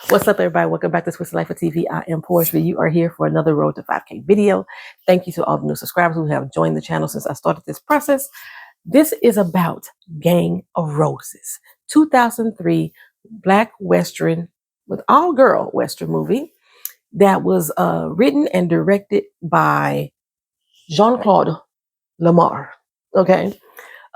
What's up, everybody? Welcome back to Swiss Life of TV. I am Poetry. You are here for another Road to 5K video. Thank you to all the new subscribers who have joined the channel since I started this process. This is about Gang of Roses, 2003 Black Western, with all-girl Western movie that was written and directed by Jean-Claude Lamar. Okay,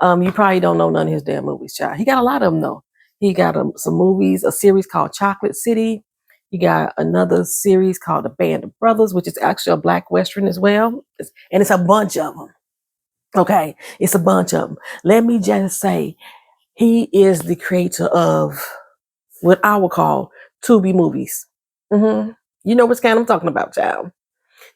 you probably don't know none of his damn movies, child. He got a lot of them though. He got some movies, a series called Chocolate City. He got another series called The Band of Brothers, which is actually a Black Western as well. And it's a bunch of them. Okay, it's a bunch of them. Let me just say, he is the creator of what I would call Tubi movies. You know which kind I'm talking about, child.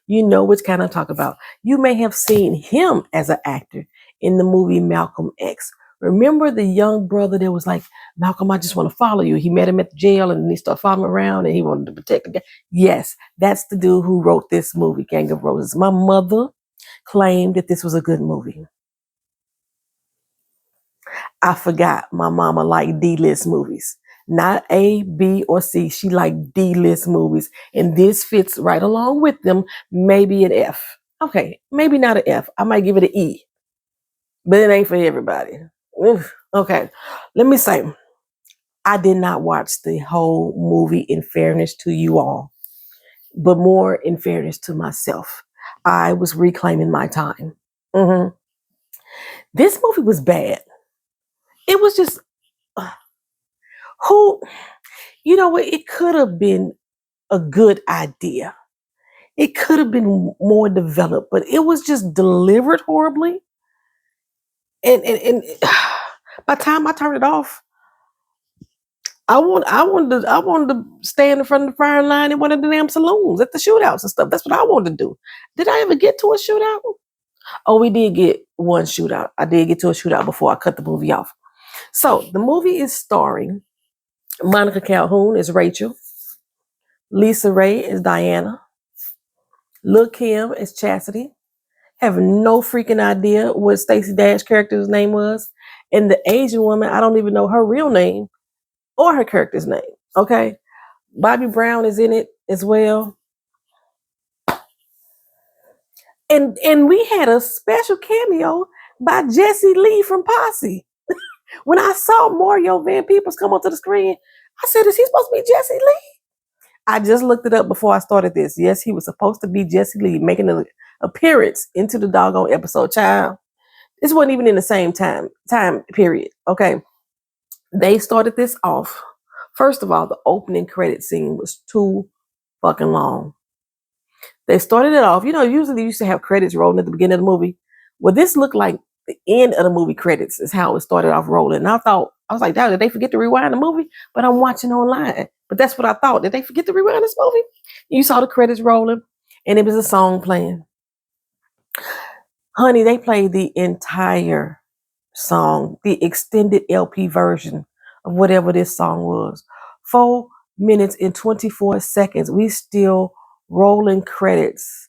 You know which kind I'm talking about. You may have seen him as an actor in the movie Malcolm X. Remember the young brother that was like, Malcolm, I just want to follow you. He met him at the jail and he started following him around and he wanted to protect the guy. Yes, that's the dude who wrote this movie, Gang of Roses. My mother claimed that this was a good movie. I forgot my mama liked D-list movies. Not A, B, or C. She liked D-list movies. And this fits right along with them. Maybe an F. Okay, maybe not an F. I might give it an E. But it ain't for everybody. Oof. Okay, let me say, I did not watch the whole movie in fairness to you all, but more in fairness to myself. I was reclaiming my time. This movie was bad. It was just, you know what? It could have been a good idea. It could have been more developed, but it was just delivered horribly. And by the time I turned it off, I wanted to stand in front of the firing line in one of the damn saloons at the shootouts and stuff. That's what I wanted to do. Did I ever get to a shootout? Oh, we did get one shootout. I did get to a shootout before I cut the movie off. So the movie is starring Monica Calhoun as Rachel, Lisa Raye as Diana, Lil' Kim as Chastity. Have no freaking idea what Stacey Dash character's name was. And the Asian woman, I don't even know her real name or her character's name. Okay. Bobby Brown is in it as well. And we had a special cameo by Jesse Lee from Posse. When I saw Mario Van Peebles come onto the screen, I said, is he supposed to be Jesse Lee? I just looked it up before I started this. Yes, he was supposed to be Jesse Lee making an appearance into the doggone episode, child. This wasn't even in the same time period. Okay. They started this off. First of all, the opening credit scene was too fucking long. They started it off. You know, usually they used to have credits rolling at the beginning of the movie. Well, this looked like the end of the movie credits is how it started off rolling. And I was like, did they forget to rewind the movie? But I'm watching online. But that's what I thought. Did they forget to rewind this movie? You saw the credits rolling and it was a song playing. Honey, they played the entire song, the extended LP version of whatever this song was. 4 minutes and 24 seconds. We still rolling credits.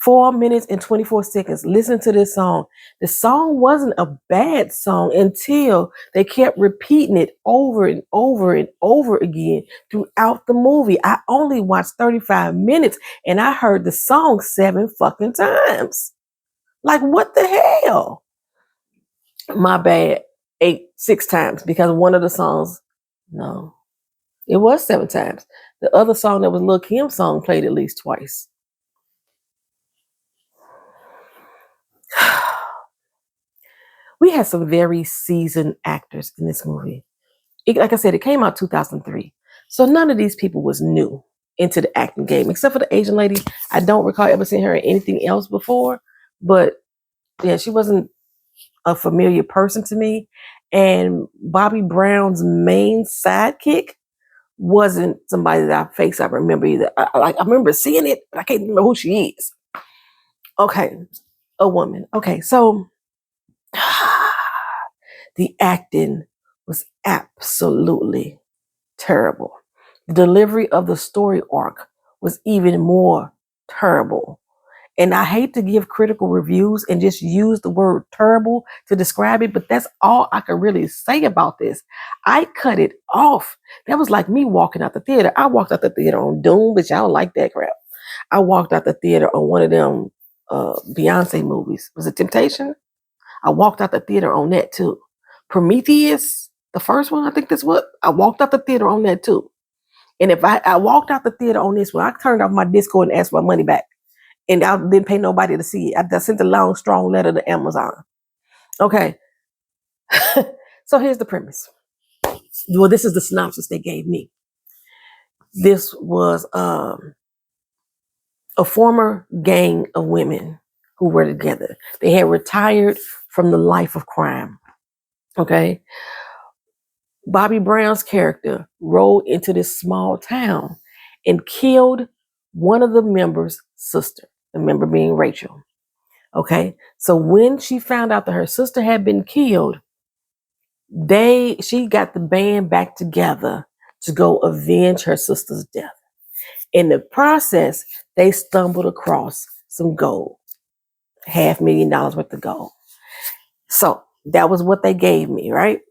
4 minutes and 24 seconds. Listen to this song. The song wasn't a bad song until they kept repeating it over and over and over again throughout the movie. I only watched 35 minutes and I heard the song 7 fucking times. Like, what the hell? My bad. 6 times because one of the songs, no, it was 7 times. The other song that was Lil' Kim's song played at least twice. We had some very seasoned actors in this movie. Like I said, it came out 2003. So none of these people was new into the acting game, except for the Asian lady. I don't recall ever seeing her in anything else before. But yeah, she wasn't a familiar person to me. And Bobby Brown's main sidekick wasn't somebody that I remember either. I remember seeing it, but I can't remember who she is. Okay, a woman. Okay, so the acting was absolutely terrible. The delivery of the story arc was even more terrible. And I hate to give critical reviews and just use the word terrible to describe it, but that's all I can really say about this. I cut it off. That was like me walking out the theater. I walked out the theater on Doom, but y'all don't like that crap. I walked out the theater on one of them Beyonce movies. Was it Temptation? I walked out the theater on that too. Prometheus, the first one, I think that's what I walked out the theater on that too. And if I walked out the theater on this one, I turned off my Discord and asked for my money back. And I didn't pay nobody to see it. I sent a long, strong letter to Amazon. Okay. So here's the premise. Well, this is the synopsis they gave me. This was a former gang of women who were together. They had retired from the life of crime. Okay. Bobby Brown's character rode into this small town and killed one of the members' sister, the member being Rachel. Okay. So when she found out that her sister had been killed, she got the band back together to go avenge her sister's death. In the process, they stumbled across some gold, $500,000 worth of gold. So that was what they gave me, right?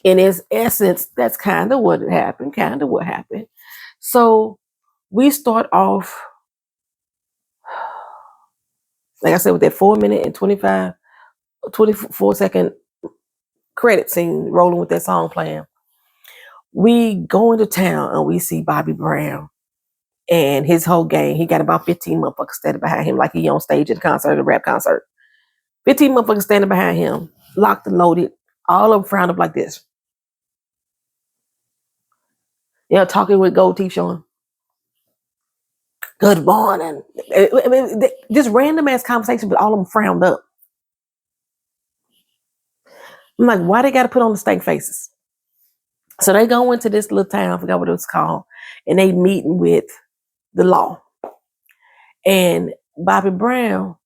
In its essence, that's kind of what happened, So we start off, like I said, with that 4-minute and 24-second credit scene rolling with that song playing. We go into town and we see Bobby Brown and his whole gang. He got about 15 motherfuckers standing behind him like he on stage at a concert, a rap concert. 15 motherfuckers standing behind him, locked and loaded, all of them frowned up like this. Talking with gold teeth showing. Good morning. I mean, just random ass conversation, but all of them frowned up. I'm like, why they got to put on the stank faces? So they go into this little town, I forgot what it was called, and they meeting with the law. And Bobby Brown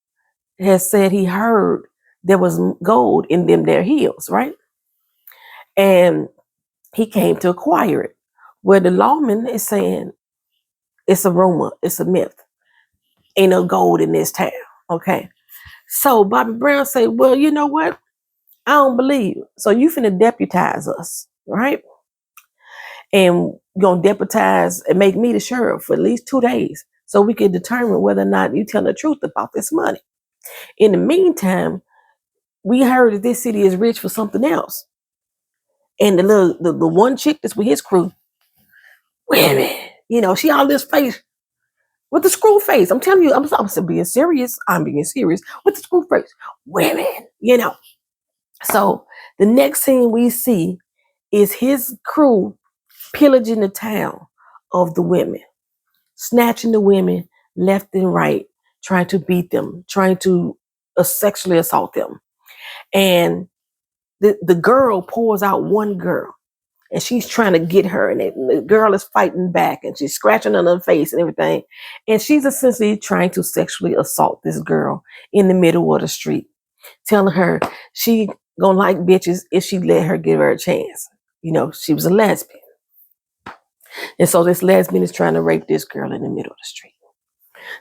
has said he heard there was gold in them their heels, right? And he came to acquire it. Where the lawman is saying it's a rumor, it's a myth. Ain't no gold in this town. Okay. So Bobby Brown said, well, you know what? I don't believe you. So you finna deputize us, right? And you're gonna deputize and make me the sheriff for at least 2 days so we can determine whether or not you tell the truth about this money. In the meantime, we heard that this city is rich for something else. And the one chick that's with his crew, women, she all this face with the screw face. I'm telling you, I'm being serious. I'm being serious with the screw face. Women, So the next scene we see is his crew pillaging the town of the women, snatching the women left and right, trying to beat them, trying to sexually assault them. And the girl pulls out one girl and she's trying to get her, and the girl is fighting back and she's scratching on her face and everything. And she's essentially trying to sexually assault this girl in the middle of the street, telling her she gonna like bitches if she let her give her a chance. She was a lesbian. And so this lesbian is trying to rape this girl in the middle of the street.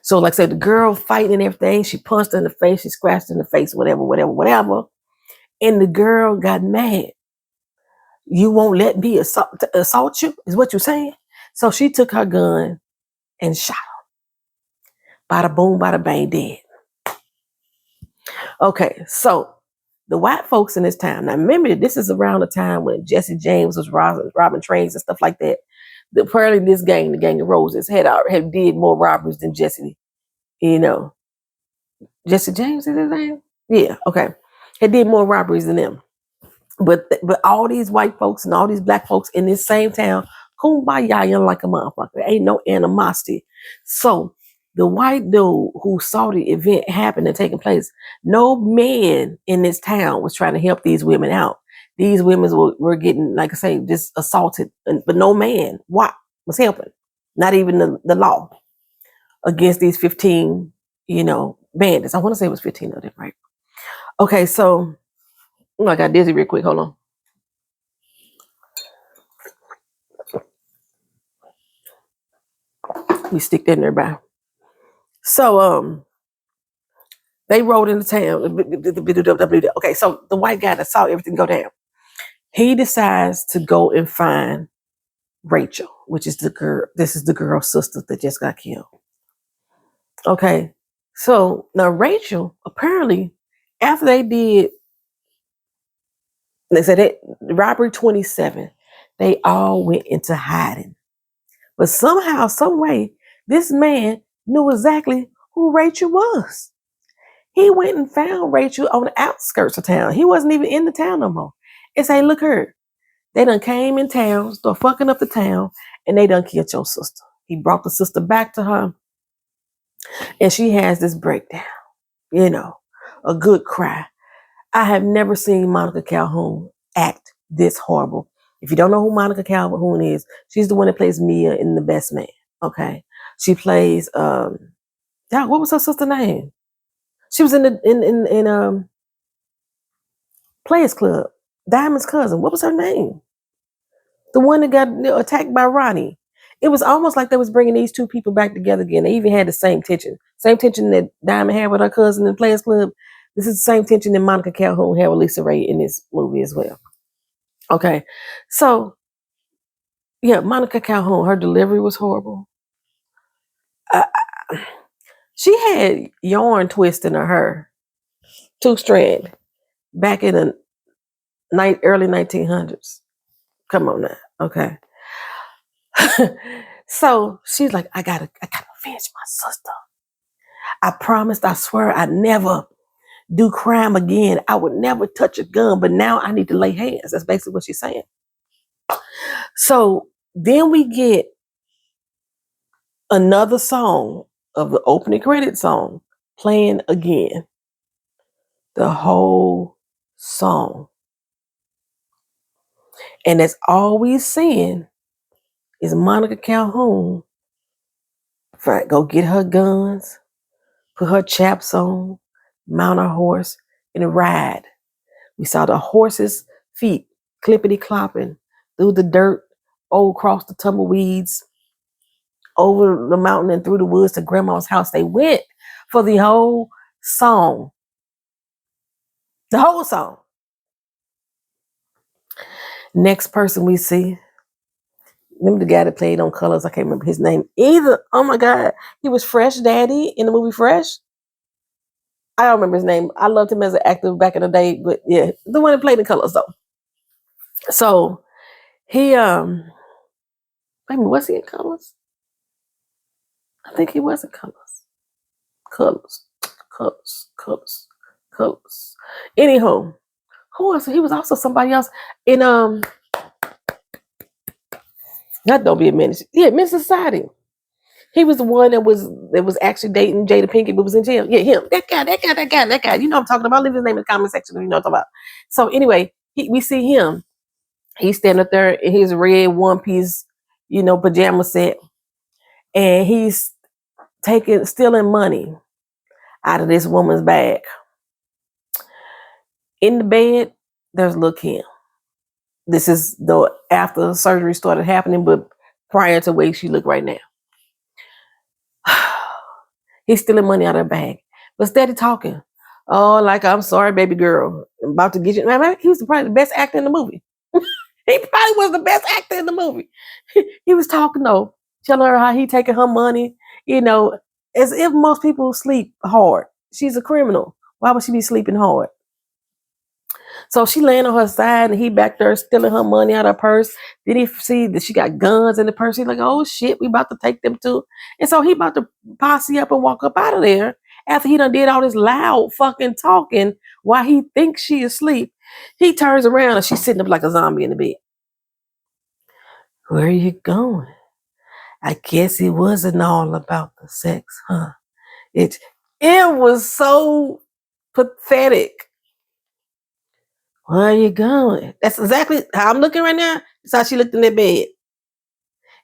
So like I said, the girl fighting and everything, she punched her in the face, she scratched her in the face, whatever. And the girl got mad. You won't let me assault you, is what you're saying? So she took her gun and shot her. Bada boom, bada bang, dead. Okay, so the white folks in this town, now remember, this is around the time when Jesse James was robbing trains and stuff like that. Apparently this gang, the Gang of Roses, had did more robberies than Jesse, Jesse James is his name? Yeah, okay. Had did more robberies than them. But all these white folks and all these black folks in this same town, kumbaya like a motherfucker. There ain't no animosity. So the white dude who saw the event happen and taking place, no man in this town was trying to help these women out. These women were getting, like I say, just assaulted, but no man was helping. Not even the law against these 15, bandits. I want to say it was 15 of them, right? Okay, so I got dizzy real quick. Hold on. We stick that in there by. So they rode into town. Okay, so the white guy that saw everything go down, he decides to go and find Rachel, which is the girl. This is the girl's sister that just got killed. Okay, so now Rachel apparently after they said it, robbery 27, they all went into hiding. But somehow, some way, this man knew exactly who Rachel was. He went and found Rachel on the outskirts of town. He wasn't even in the town no more. And say, look her, they done came in town, start fucking up the town, and they done killed your sister. He brought the sister back to her, and she has this breakdown, a good cry. I have never seen Monica Calhoun act this horrible. If you don't know who Monica Calhoun is, she's the one that plays Mia in The Best Man. Okay, she plays what was her sister's name? She was in the in Players Club. Diamond's cousin. What was her name? The one that got attacked by Ronnie. It was almost like they was bringing these two people back together again. They even had the same tension that Diamond had with her cousin in Players Club. This is the same tension that Monica Calhoun had with Lisa Raye in this movie as well. Okay, so yeah, Monica Calhoun, her delivery was horrible. She had yarn twist in her hair, 2-strand, back in the early 1900s. Come on now, okay. So she's like, I gotta avenge my sister. I promised, I swear, I'd never do crime again. I would never touch a gun, but now I need to lay hands. That's basically what she's saying. So then we get another song of the opening credit song playing again. The whole song. And that's all we seeing is Monica Calhoun go get her guns, put her chaps on, mount her horse, and ride. We saw the horse's feet clippity-clopping through the dirt, across the tumbleweeds, over the mountain and through the woods to Grandma's house. They went for the whole song. The whole song. Next person we see, remember the guy that played on Colors? I can't remember his name either. Oh my God. He was Fresh Daddy in the movie Fresh. I don't remember his name. I loved him as an actor back in the day, but yeah, the one that played in Colors though. So he was he in Colors? I think he was in Colors. Colors. Anyhow, who else? He was also somebody else in that don't be a menace. Yeah, Miss Society. He was the one that was actually dating Jada Pinkett, but was in jail. Yeah, him. That guy. You know what I'm talking about. Leave his name in the comment section if you know what I'm talking about. So anyway, we see him. He's standing up there in his red one-piece, pajama set. And he's stealing money out of this woman's bag. In the bed, there's little Kim. This is after surgery started happening, but prior to the way she looked right now. He's stealing money out of her bag, but steady talking. Oh, like, I'm sorry, baby girl. I'm about to get you. Man, he was probably the best actor in the movie. He probably was the best actor in the movie. He was talking though, telling her how he taking her money, as if most people sleep hard. She's a criminal. Why would she be sleeping hard? So she laying on her side and he back there stealing her money out of her purse. Then he see that she got guns in the purse. He's like, oh shit, we about to take them too. And so he about to posse up and walk up out of there after he done did all this loud fucking talking while he thinks she is asleep. He turns around and she's sitting up like a zombie in the bed. Where are you going? I guess it wasn't all about the sex, huh? It was so pathetic. Where are you going? That's exactly how I'm looking right now. That's how she looked in that bed.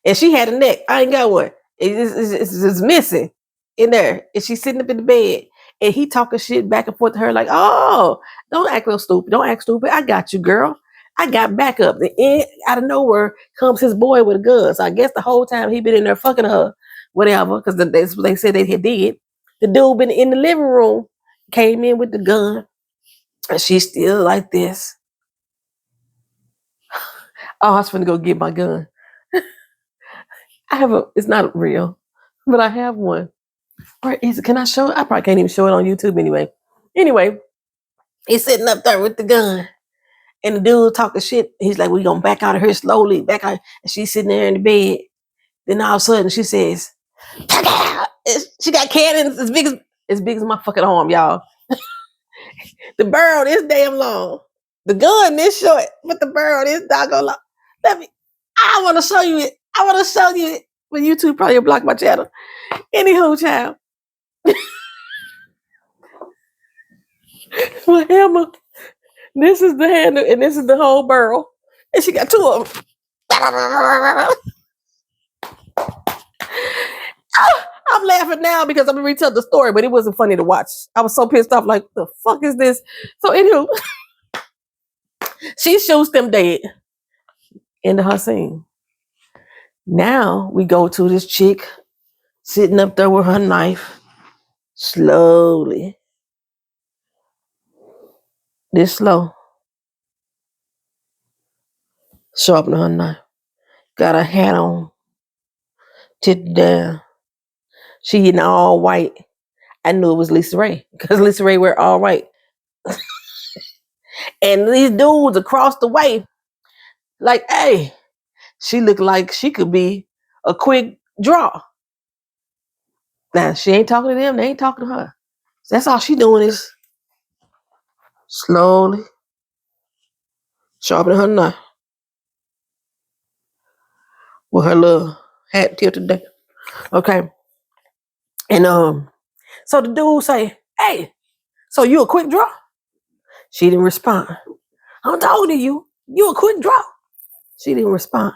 And she had a neck. I ain't got one. It's missing in there. And she's sitting up in the bed. And he talking shit back and forth to her like, oh, don't act real stupid. Don't act stupid. I got you, girl. I got backup. And out of nowhere comes his boy with a gun. So I guess the whole time he been in there fucking her, whatever, because they said they did. The dude been in the living room, came in with the gun, and she's still like this. Oh, I was finna go get my gun. It's not real, but I have one. Or is it, can I show it? I probably can't even show it on YouTube anyway. Anyway, he's sitting up there with the gun. And the dude talking shit. He's like, we gonna back out of here slowly. Back out. And she's sitting there in the bed. Then all of a sudden she says, she got cannons as big as my fucking arm, y'all. The barrel this damn long. The gun this short, but the barrel this doggone long. I want to show you it. I want to show you it. But YouTube probably block my channel. Anywho, child. My hammer. This is the handle, and this is the whole barrel. And she got two of them. I'm laughing now because I'm gonna retell the story, but it wasn't funny to watch. I was so pissed off, like, the fuck is this? So anywho, she shoots them dead. End of her scene. Now we go to this chick sitting up there with her knife, slowly. This slow. Sharpening her knife. Got her hat on. Tip down. She in all white. I knew it was Lisa Raye because Lisa Raye wear all white. And these dudes across the way, like, hey, she looked like she could be a quick draw. Now, she ain't talking to them. They ain't talking to her. That's all she doing is slowly sharpening her knife with her little hat tilted down. Okay. And so the dude say, hey, so you a quick draw? She didn't respond. I'm talking to you. You a quick draw? She didn't respond.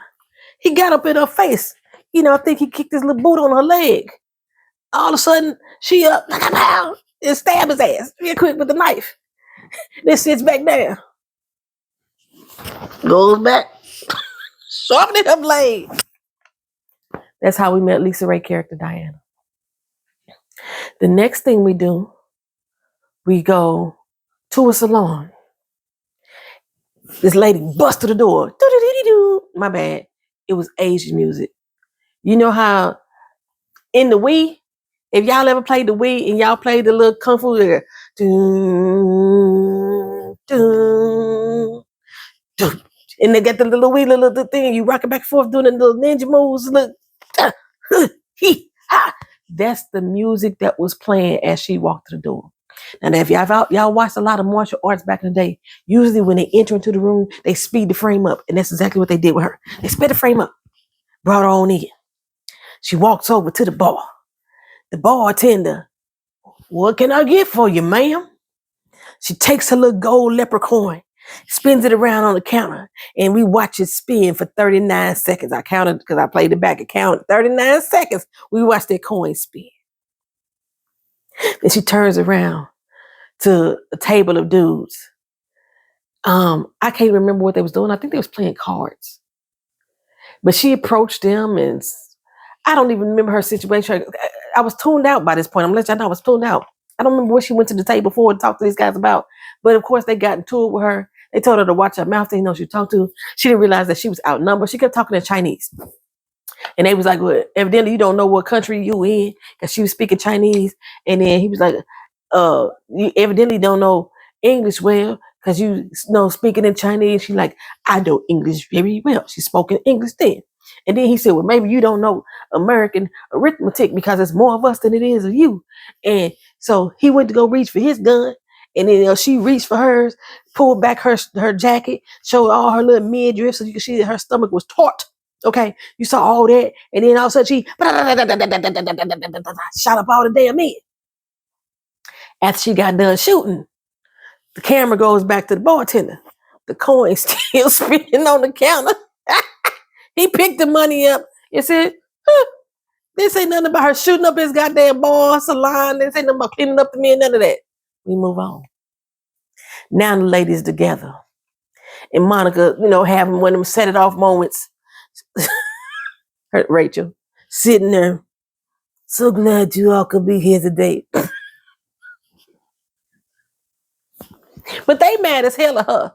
He got up in her face. I think he kicked his little boot on her leg. All of a sudden, she up and stab his ass real quick with the knife. Then sits back down. Goes back. Sharpening her blade. That's how we met Lisa Raye character Diana. The next thing we do, we go to a salon. This lady busted the door. My bad. It was Asian music. You know how in the Wii, if y'all ever played the Wii and y'all played the little kung fu, and they got the little Wii little thing, you rock it back and forth doing the little ninja moves. Look, that's the music that was playing as she walked through the door. And if y'all watched a lot of martial arts back in the day, usually when they enter into the room, they speed the frame up. And that's exactly what they did with her. They sped the frame up, brought her on in. She walks over to the bar. The bartender, what can I get for you, ma'am? She takes her little gold leprechaun, spins it around on the counter, and we watch it spin for 39 seconds. I counted because I played it back. It counted 39 seconds. We watched that coin spin. Then she turns around to a table of dudes. I can't remember what they was doing. I think they was playing cards. But she approached them, and I don't even remember her situation. I was tuned out by this point. I'm gonna let y'all know I was tuned out. I don't remember what she went to the table for to talk to these guys about. But of course, they got into it with her. They told her to watch her mouth. They didn't know she talked to. She didn't realize that she was outnumbered. She kept talking in Chinese. And they was like, well, evidently you don't know what country you in, because she was speaking Chinese. And then he was like, you evidently don't know English well, because you know speaking in Chinese. She's like, I know English very well. She spoke in English then. And then he said, well, maybe you don't know American arithmetic because it's more of us than it is of you. And so he went to go reach for his gun. And then she reached for hers, pulled back her jacket, showed all her little midriff so you could see that her stomach was taut. Okay, you saw all that. And then all of a sudden she shot up all the damn men. After she got done shooting, the camera goes back to the bartender. The coin still spinning on the counter. He picked the money up and said, this ain't nothing about her shooting up his goddamn bar, salon. This ain't nothing about cleaning up the men, none of that. We move on. Now the ladies together. And Monica, having one of them set it off moments. Rachel, sitting there, So glad you all could be here today. But they mad as hell at her.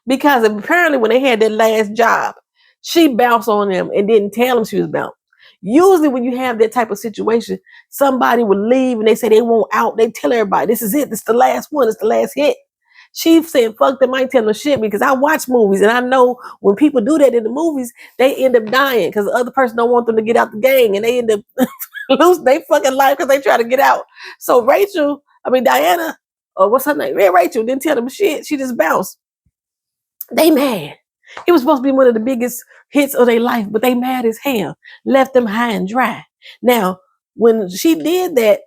Because apparently when they had that last job, she bounced on them and didn't tell them she was bounced. Usually when you have that type of situation, somebody would leave and they say they won't out. They tell everybody, this is it. This is the last one. It's the last hit. She said, fuck them, I ain't tell no shit because I watch movies and I know when people do that in the movies, they end up dying because the other person don't want them to get out the gang and they end up losing their fucking life because they try to get out. So Diana, or what's her name? Yeah, Rachel didn't tell them shit. She just bounced. They mad. It was supposed to be one of the biggest hits of their life, but they mad as hell. Left them high and dry. Now, when she did that,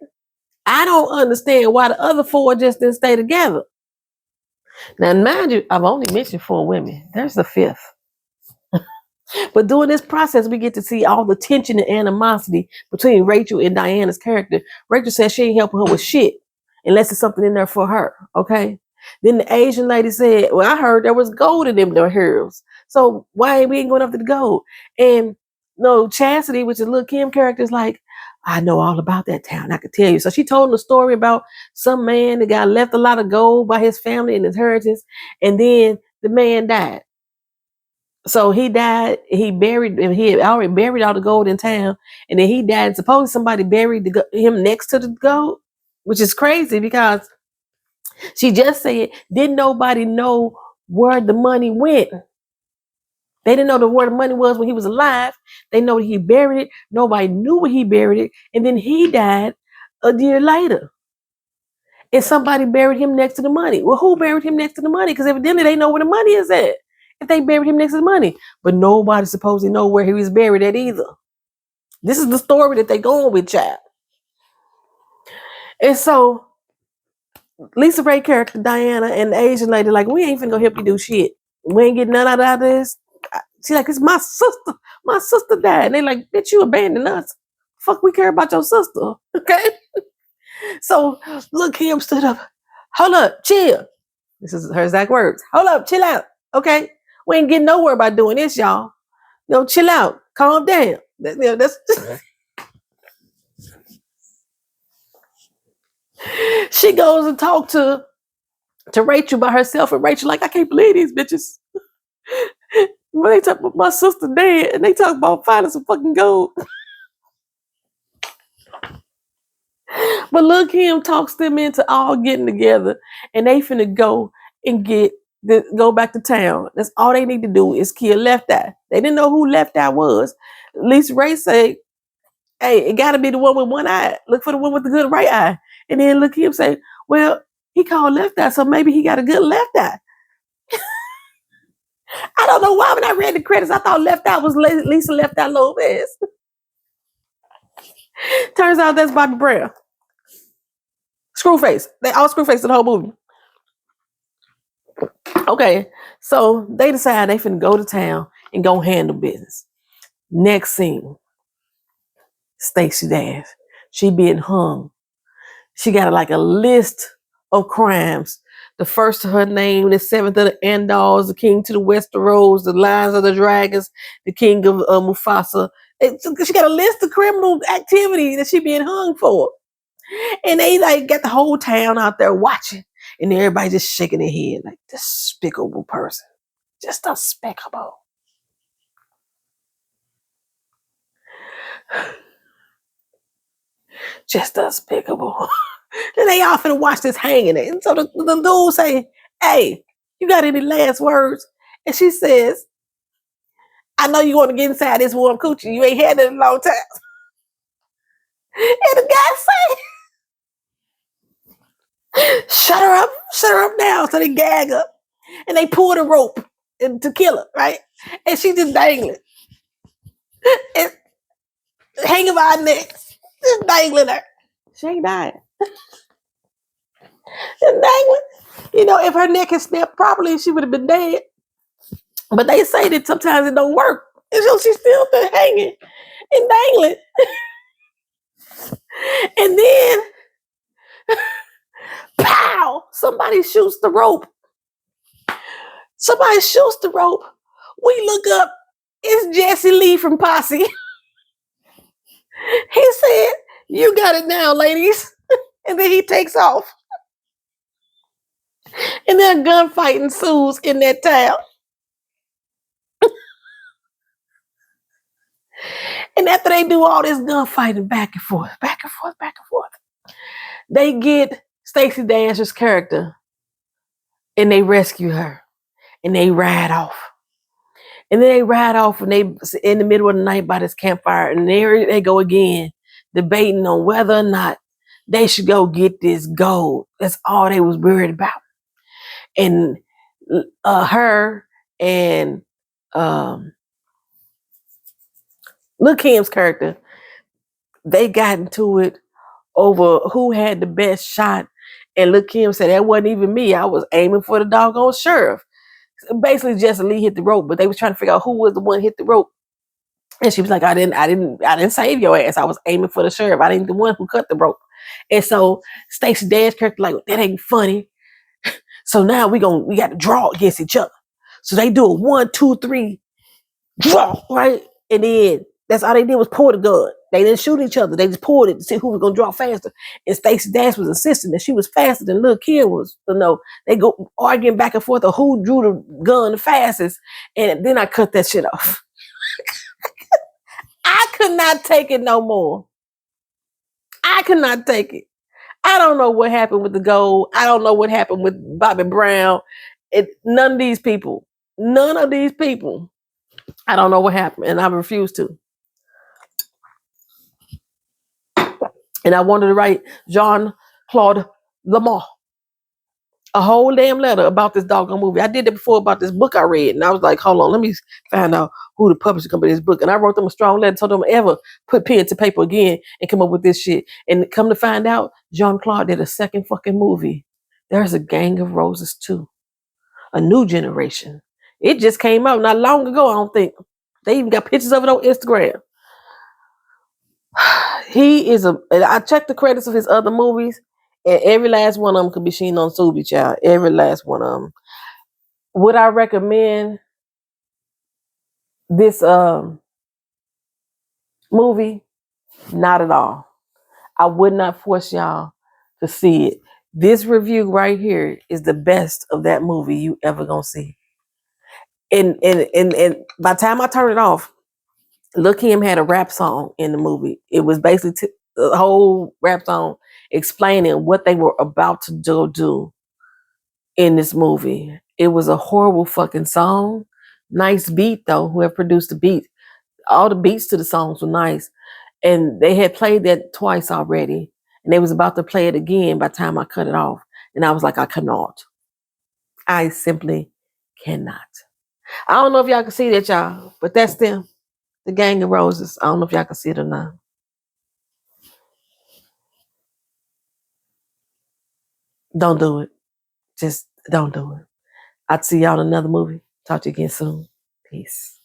I don't understand why the other four just didn't stay together. Now, mind you, I've only mentioned 4 women. There's the 5th. But during this process, we get to see all the tension and animosity between Rachel and Diana's character. Rachel says she ain't helping her with shit unless it's something in there for her, okay? Then the Asian lady said, well, I heard there was gold in them heroes. So why ain't we going after the gold? And no, Chastity, which is Lil' Kim character, is like, I know all about that town. I could tell you. So she told him the story about some man that got left a lot of gold by his family and his inheritance. And then the man died. So he died. He had already buried all the gold in town. And then he died. And supposedly somebody buried him next to the gold, which is crazy because she just said, didn't nobody know where the money went? They didn't know where the money was when he was alive. They know that he buried it. Nobody knew where he buried it. And then he died a year later. And somebody buried him next to the money. Well, who buried him next to the money? Because evidently they know where the money is at. If they buried him next to the money. But nobody supposedly know where he was buried at either. This is the story that they going with, child. And so Lisa Ray character, Diana, and the Asian lady, like, we ain't finna go help you do shit. We ain't getting none out of this. She's like, it's my sister. My sister died. And they like, bitch, you abandoned us. Fuck, we care about your sister. Okay? So, look, Kim stood up. Hold up, chill. This is her exact words. Hold up, chill out. Okay? We ain't getting nowhere by doing this, y'all. Chill out. Calm down. That's She goes and talks to Rachel by herself, and Rachel like, I can't believe these bitches. When they talk about my sister dead, and they talk about finding some fucking gold. But look, him talks them into all getting together, and they finna go and go back to town. That's all they need to do is kill Left Eye. They didn't know who Left Eye was. At least Ray say, hey, it gotta be the one with one eye. Look for the one with the good right eye. And then look him say, well, he called Left Eye, so maybe he got a good left eye. I don't know why when I read the credits, I thought Left Eye was Lisa Left Eye Lopez. Turns out that's Bobby Brown. Screwface. They all Screwface in the whole movie. Okay, so they decide they finna go to town and go handle business. Next scene, Stacey Dash. She being hung. She got like a list of crimes. The first to her name, the 7th of the Andals, the king to the Westeros, the Lions of the Dragons, the king of Mufasa. She got a list of criminal activity that she being hung for. And they like got the whole town out there watching. And everybody just shaking their head like, despicable person. Just despicable. Just despicable. Then they all finna watch this hanging. And so the dude say, hey, you got any last words? And she says, I know you want to get inside this warm coochie. You ain't had it in a long time. And the guy say, shut her up now. So they gag her. And they pull the rope to kill her, right? And she just dangling. And hanging by her neck. Just dangling her. She ain't dying. Just dangling. If her neck had snapped properly, she would have been dead. But they say that sometimes it don't work. And so she's still there hanging and dangling. And then, pow! Somebody shoots the rope. We look up. It's Jesse Lee from Posse. He said, You got it now, ladies. And then he takes off. And then gunfight ensues in that town. And after they do all this gunfighting back and forth, back and forth, back and forth, they get Stacey Dash's character and they rescue her and they ride off. And then they ride off and they in the middle of the night by this campfire, and there they go again, debating on whether or not they should go get this gold. That's all they was worried about. And her and Lil' Kim's character, they got into it over who had the best shot. And Lil' Kim said, that wasn't even me. I was aiming for the doggone sheriff. Basically, Jesse Lee hit the rope, but they was trying to figure out who was the one hit the rope. And she was like, I didn't save your ass. I was aiming for the sheriff. I didn't the one who cut the rope. And so Stacey Dash's character like, that ain't funny. So now we got to draw against each other. So they do a 1, 2, 3 draw, right? And then that's all they did was pour the gun. They didn't shoot each other. They just poured it to see who was gonna draw faster. And Stacey Dash was insisting that she was faster than Lil' Kim was. They go arguing back and forth of who drew the gun the fastest. And then I cut that shit off. I could not take it no more. I could not take it. I don't know what happened with the gold. I don't know what happened with Bobby Brown. None of these people. I don't know what happened, and I refuse to. And I wanted to write Jean-Claude Lamar a whole damn letter about this doggone movie. I did it before about this book I read, and I was like, hold on, let me find out who the publisher company this book. And I wrote them a strong letter, told them ever put pen to paper again and come up with this shit. And come to find out, Jean-Claude did a second fucking movie. There's a Gang of Roses 2, a new generation. It just came out not long ago, I don't think. They even got pictures of it on Instagram. I checked the credits of his other movies, and every last one of them could be seen on Tubi, child. Every last one of them. Would I recommend this movie? Not at all. I would not force y'all to see it. This review right here is the best of that movie you ever gonna see. And by the time I turned it off, Lil' Kim had a rap song in the movie. It was basically the whole rap song explaining what they were about to do in this movie. It was a horrible fucking song. Nice beat though, whoever produced the beat. All the beats to the songs were nice. And they had played that twice already. And they was about to play it again by the time I cut it off. And I was like, I cannot. I simply cannot. I don't know if y'all can see that, y'all, but that's them. The Gang of Roses. I don't know if y'all can see it or not. Don't do it. Just don't do it. I'll see y'all in another movie. Talk to you again soon. Peace.